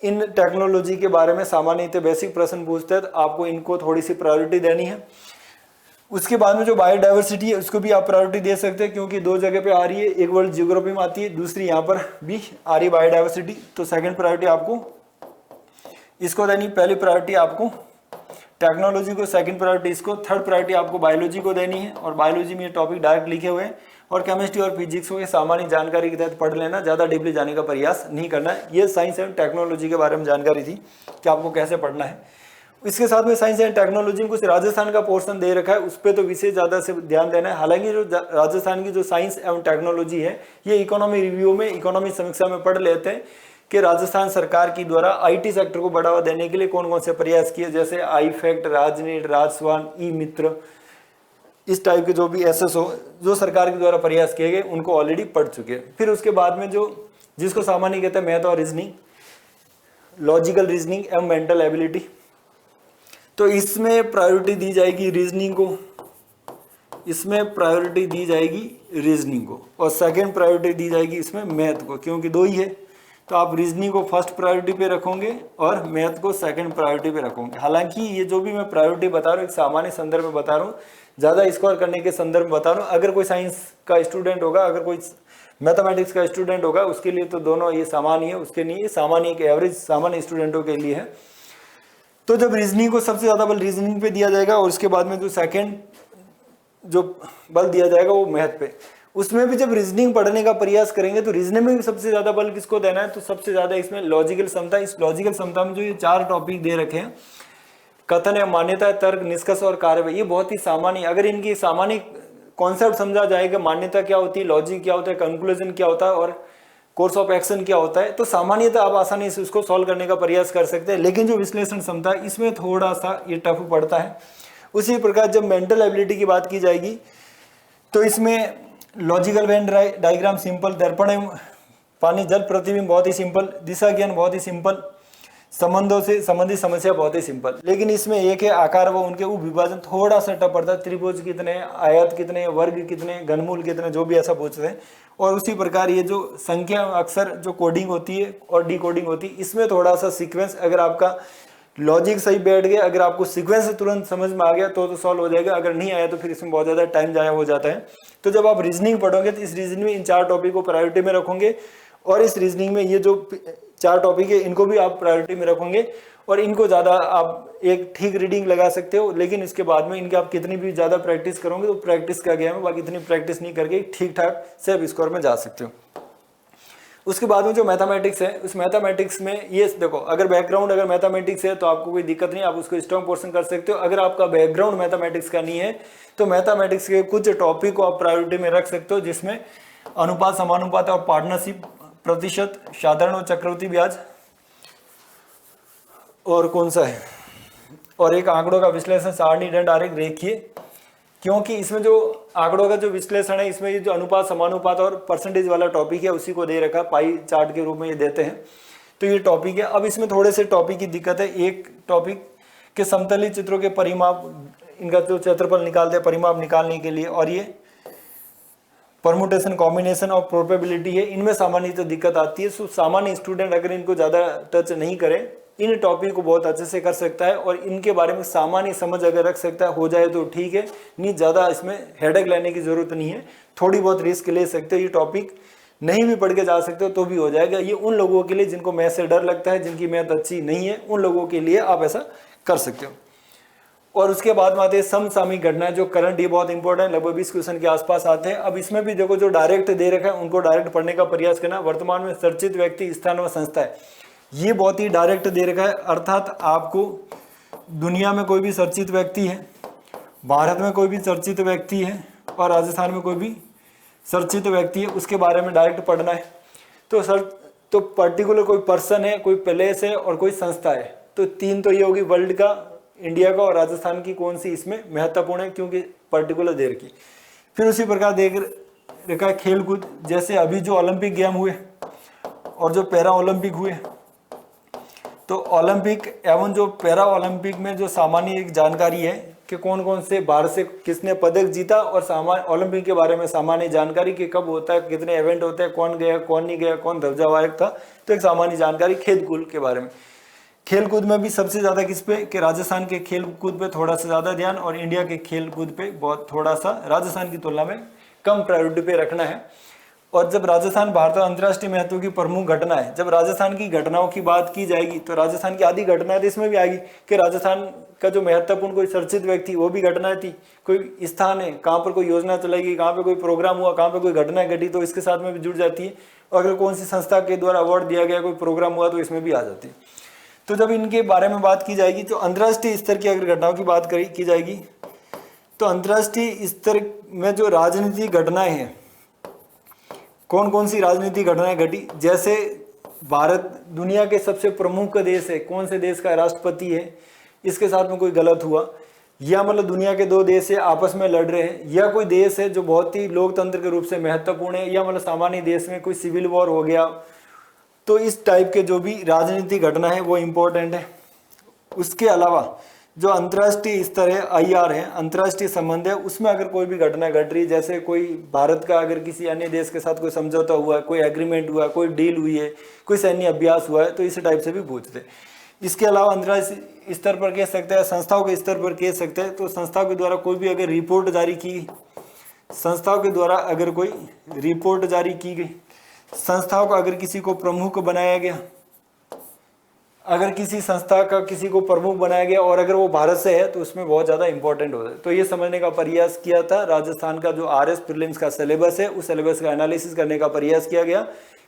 इन टेक्नोलॉजी के बारे में सामान्यतः बेसिक प्रश्न पूछते हैं तो आपको इनको थोड़ी सी प्रायोरिटी देनी है। उसके बाद में जो बायोडाइवर्सिटी है उसको भी आप प्रायोरिटी दे सकते हैं, क्योंकि दो जगह पे आ रही है, एक वर्ल्ड जियोग्राफी में आती है, दूसरी यहाँ पर भी आ रही है बायोडाइवर्सिटी। तो सेकंड प्रायोरिटी आपको इसको देनी, पहली प्रायोरिटी आपको टेक्नोलॉजी को, सेकंड प्रायोरिटी इसको, थर्ड प्रायोरिटी आपको बायोलॉजी को देनी है। और बायोलॉजी में ये टॉपिक डायरेक्ट लिखे हुए हैं, और केमिस्ट्री और फिजिक्स को ये सामान्य जानकारी के तहत पढ़ लेना, ज़्यादा डीपली जाने का प्रयास नहीं करना है। ये साइंस एंड टेक्नोलॉजी के बारे में जानकारी थी कि आपको कैसे पढ़ना है। इसके साथ में साइंस एंड टेक्नोलॉजी में कुछ राजस्थान का पोर्शन दे रखा है, उस पर तो विशेष ज़्यादा से ध्यान देना है। हालांकि जो राजस्थान की जो साइंस एवं टेक्नोलॉजी है, ये इकोनॉमी रिव्यू में, इकोनॉमी समीक्षा में पढ़ लेते हैं कि राजस्थान सरकार की द्वारा आईटी सेक्टर को बढ़ावा देने के लिए कौन कौन से प्रयास किए, जैसे आई फैक्ट, राजनीट, राजस्वान, ई मित्र, इस टाइप के जो भी एसएसओ जो सरकार के द्वारा प्रयास किए गए उनको ऑलरेडी पढ़ चुके हैं। फिर उसके बाद में जो जिसको सामान्य कहते हैं मैथ और रीजनिंग, लॉजिकल रीजनिंग एवं मेंटल एबिलिटी, तो इसमें प्रायोरिटी दी जाएगी रीजनिंग को, इसमें प्रायोरिटी दी जाएगी रीजनिंग को, और सेकंड प्रायोरिटी दी जाएगी इसमें मैथ को, क्योंकि दो ही है। तो आप रीजनिंग को फर्स्ट प्रायोरिटी पे रखोगे और मैथ को सेकंड प्रायोरिटी पे रखोगे। हालांकि ये जो भी मैं प्रायोरिटी बता रहा हूँ एक सामान्य संदर्भ में बता रहा हूँ, ज़्यादा स्कोर करने के संदर्भ में बता रहा हूँ। अगर कोई साइंस का स्टूडेंट होगा, अगर कोई मैथमेटिक्स का स्टूडेंट होगा, उसके लिए तो दोनों ये सामान्य है, उसके लिए सामान्य एक एवरेज सामान्य स्टूडेंटों के लिए है। तो जब रीजनिंग को सबसे ज़्यादा बल रीजनिंग पे दिया जाएगा, और उसके बाद में जो सेकंड जो बल दिया जाएगा वो मैथ पे, उसमें भी जब रीजनिंग पढ़ने का प्रयास करेंगे तो रीजनिंग में भी सबसे ज़्यादा बल किसको देना है, तो सबसे ज़्यादा इसमें लॉजिकल क्षमता। इस लॉजिकल क्षमता में जो ये 4 टॉपिक दे रखे हैं, कथन है, मान्यता, तर्क, निष्कर्ष और कार्य, ये बहुत ही सामान्य, अगर इनकी सामान्य कॉन्सेप्ट समझा जाएगा, मान्यता क्या होती है, लॉजिक क्या होता है, कंक्लूजन क्या होता है और कोर्स ऑफ एक्शन क्या होता है, तो सामान्यतः आप आसानी से उसको सॉल्व करने का प्रयास कर सकते हैं। लेकिन जो विश्लेषण क्षमता है इसमें थोड़ा सा ये टफ पड़ता है। उसी प्रकार जब मेंटल एबिलिटी की बात की जाएगी तो इसमें लॉजिकल वेन डायग्राम सिंपल, दर्पण पानी जल प्रतिबिंब बहुत ही सिंपल, दिशा ज्ञान बहुत ही सिंपल, संबंधों से संबंधित समस्या बहुत ही सिंपल। लेकिन इसमें एक है आकार व उनके उपविभाजन, थोड़ा सा टफ पड़ता है, त्रिभुज कितने, आयत कितने, वर्ग कितने, घनमूल कितने, जो भी ऐसा पूछते हैं। और उसी प्रकार ये जो संख्या अक्सर जो कोडिंग होती है और डिकोडिंग होती है, इसमें थोड़ा सा सीक्वेंस, अगर आपका लॉजिक सही बैठ गया, अगर आपको सीक्वेंस तुरंत समझ में आ गया तो सॉल्व हो जाएगा, अगर नहीं आया तो फिर इसमें बहुत ज़्यादा टाइम जाया हो जाता है। तो जब आप रीजनिंग पढ़ोगे तो इस रीजनिंग में इन 4 टॉपिक को प्रायोरिटी में रखोगे, और इस रीजनिंग में ये जो 4 टॉपिक है इनको भी आप प्रायोरिटी में रखोगे, और इनको ज़्यादा आप एक ठीक रीडिंग लगा सकते हो। लेकिन इसके बाद में इनके आप कितनी भी ज़्यादा प्रैक्टिस करोगे तो प्रैक्टिस का गेम है, बाकी इतनी प्रैक्टिस नहीं करके ठीक ठाक सेफ स्कोर में जा सकते हो। उसके बाद में जो मैथमेटिक्स है, उस मैथमेटिक्स में ये देखो, अगर बैकग्राउंड अगर मैथमेटिक्स है तो आपको कोई दिक्कत नहीं, आप उसको स्ट्रॉन्ग पोर्शन कर सकते हो। अगर आपका बैकग्राउंड मैथमेटिक्स का नहीं है तो मैथमेटिक्स के कुछ टॉपिक को आप प्रायोरिटी में रख सकते हो, जिसमें अनुपात, समानुपात और पार्टनरशिप, प्रतिशत, साधारण और चक्रवृद्धि ब्याज, और कौन सा है, और एक आंकड़ों का विश्लेषण, सारणी, दंड, आरेख, रेखीय। क्योंकि इसमें जो आंकड़ों का जो विश्लेषण है, इसमें ये जो अनुपात, समानुपात और परसेंटेज वाला टॉपिक है उसी को दे रखा, पाई चार्ट के रूप में ये देते हैं, तो ये टॉपिक है। अब इसमें थोड़े से टॉपिक की दिक्कत है। एक टॉपिक के समतली चित्रों के परिमाप, इनका जो क्षेत्रफल निकालते हैं परिमाप निकालने के लिए, और ये परमुटेशन, कॉम्बिनेशन और प्रोबेबिलिटी है, इनमें सामान्य दिक्कत आती है। सो सामान्य स्टूडेंट अगर इनको ज़्यादा टच नहीं करे, इन टॉपिक को बहुत अच्छे से कर सकता है, और इनके बारे में सामान्य समझ अगर रख सकता है, हो जाए तो ठीक है, नहीं ज़्यादा इसमें हेडेक लेने की ज़रूरत नहीं है, थोड़ी बहुत रिस्क ले सकते हो। ये टॉपिक नहीं भी पढ़ के जा सकते हो तो भी हो जाएगा। ये उन लोगों के लिए जिनको मैथ से डर लगता है, जिनकी मैथ अच्छी नहीं है, उन लोगों के लिए आप ऐसा कर सकते हो। और उसके बाद में आते हैं समसामयिक घटनाएं, जो करंट, ये बहुत इंपॉर्टेंट, लगभग 20 क्वेश्चन के आसपास आते हैं। अब इसमें भी देखो, जो डायरेक्ट दे रखा है उनको डायरेक्ट पढ़ने का प्रयास करना। वर्तमान में चर्चित व्यक्ति, स्थान व संस्था है, ये बहुत ही डायरेक्ट दे रखा है, अर्थात आपको दुनिया में कोई भी चर्चित व्यक्ति है, भारत में कोई भी चर्चित व्यक्ति है और राजस्थान में कोई भी चर्चित व्यक्ति है, उसके बारे में डायरेक्ट पढ़ना है। तो पर्टिकुलर कोई पर्सन है, कोई प्लेस है और कोई संस्था है, तो 3 तो ये होगी, वर्ल्ड का, इंडिया का और राजस्थान की कौन सी इसमें महत्वपूर्ण है, क्योंकि पर्टिकुलर देर की। फिर उसी प्रकार देख रखा है खेल कूद, जैसे अभी जो ओलंपिक गेम हुए और जो पैरा ओलंपिक हुए, तो ओलंपिक एवं जो पैरा ओलंपिक में जो सामान्य एक जानकारी है कि कौन कौन से भारत से किसने पदक जीता, और सामान्य ओलंपिक के बारे में सामान्य जानकारी कि कब होता है, कितने इवेंट होते हैं, कौन गया, कौन नहीं गया, कौन ध्वजावाहक था, तो एक सामान्य जानकारी खेल कूद के बारे में। खेल कूद में भी सबसे ज़्यादा किस पे, कि राजस्थान के खेल कूद पे थोड़ा सा ज़्यादा ध्यान, और इंडिया के खेल कूद पे बहुत थोड़ा सा राजस्थान की तुलना में कम प्रायोरिटी पे रखना है। और जब राजस्थान भारत और अंतर्राष्ट्रीय महत्व की प्रमुख घटना है, जब राजस्थान की घटनाओं की बात की जाएगी तो राजस्थान की आधी घटनाएं तो इसमें भी आएगी कि राजस्थान का जो महत्वपूर्ण कोई चर्चित व्यक्ति, वो भी घटनाएं थी, कोई स्थान है, कहाँ पर कोई योजना चलाएगी, कहाँ पे कोई प्रोग्राम हुआ, कहाँ पे कोई घटना घटी, तो इसके साथ में भी जुड़ जाती है। और अगर कौन सी संस्था के द्वारा अवार्ड दिया गया, कोई प्रोग्राम हुआ, तो इसमें भी आ जाती है। तो जब इनके बारे में बात की जाएगी तो अंतर्राष्ट्रीय स्तर की अगर घटनाओं की बात की जाएगी तो अंतर्राष्ट्रीय स्तर में जो राजनीतिक घटनाएं हैं, कौन कौन सी राजनीतिक घटनाएं घटी, जैसे भारत दुनिया के सबसे प्रमुख देश है, कौन से देश का राष्ट्रपति है, इसके साथ में कोई गलत हुआ, या मतलब दुनिया के दो देश है आपस में लड़ रहे हैं, या कोई देश है जो बहुत ही लोकतंत्र के रूप से महत्वपूर्ण है, या मतलब सामान्य देश में कोई सिविल वॉर हो गया, तो इस टाइप के जो भी राजनीतिक घटना है वो इम्पोर्टेंट है। उसके अलावा जो अंतर्राष्ट्रीय स्तर है, IR है, अंतर्राष्ट्रीय संबंध है, उसमें अगर कोई भी घटना घट रही है, जैसे कोई भारत का अगर किसी अन्य देश के साथ कोई समझौता हुआ है, कोई एग्रीमेंट हुआ है, कोई डील हुई है, कोई सैन्य अभ्यास हुआ है, तो इस टाइप से भी पूछते हैं। इसके अलावा अंतर्राष्ट्रीय स्तर पर कह सकते हैं, संस्थाओं के स्तर पर कह सकते हैं, तो संस्थाओं के द्वारा कोई भी अगर रिपोर्ट जारी की, संस्थाओं के द्वारा अगर कोई रिपोर्ट जारी की गई, संस्थाओं का अगर किसी को प्रमुख बनाया गया, अगर किसी संस्था का किसी को प्रमुख बनाया गया और अगर वो भारत से है, तो उसमें बहुत ज़्यादा इंपॉर्टेंट होता है। तो ये समझने का प्रयास किया था, राजस्थान का जो RS प्रीलिम्स का सिलेबस है, उस सिलेबस का एनालिसिस करने का प्रयास किया गया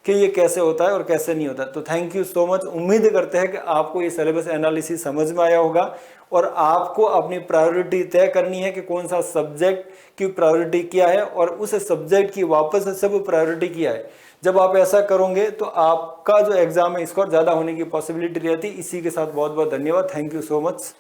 कि ये कैसे होता है और कैसे नहीं होता। तो थैंक यू सो मच। उम्मीद करते हैं कि आपको ये सिलेबस एनालिसिस समझ में आया होगा और आपको अपनी प्रायोरिटी तय करनी है कि कौन सा सब्जेक्ट की प्रायोरिटी क्या है और उस सब्जेक्ट की वापस सब प्रायोरिटी क्या है। जब आप ऐसा करोगे तो आपका जो एग्जाम है स्कोर ज़्यादा होने की पॉसिबिलिटी रहती है। इसी के साथ बहुत बहुत धन्यवाद। Thank you so much.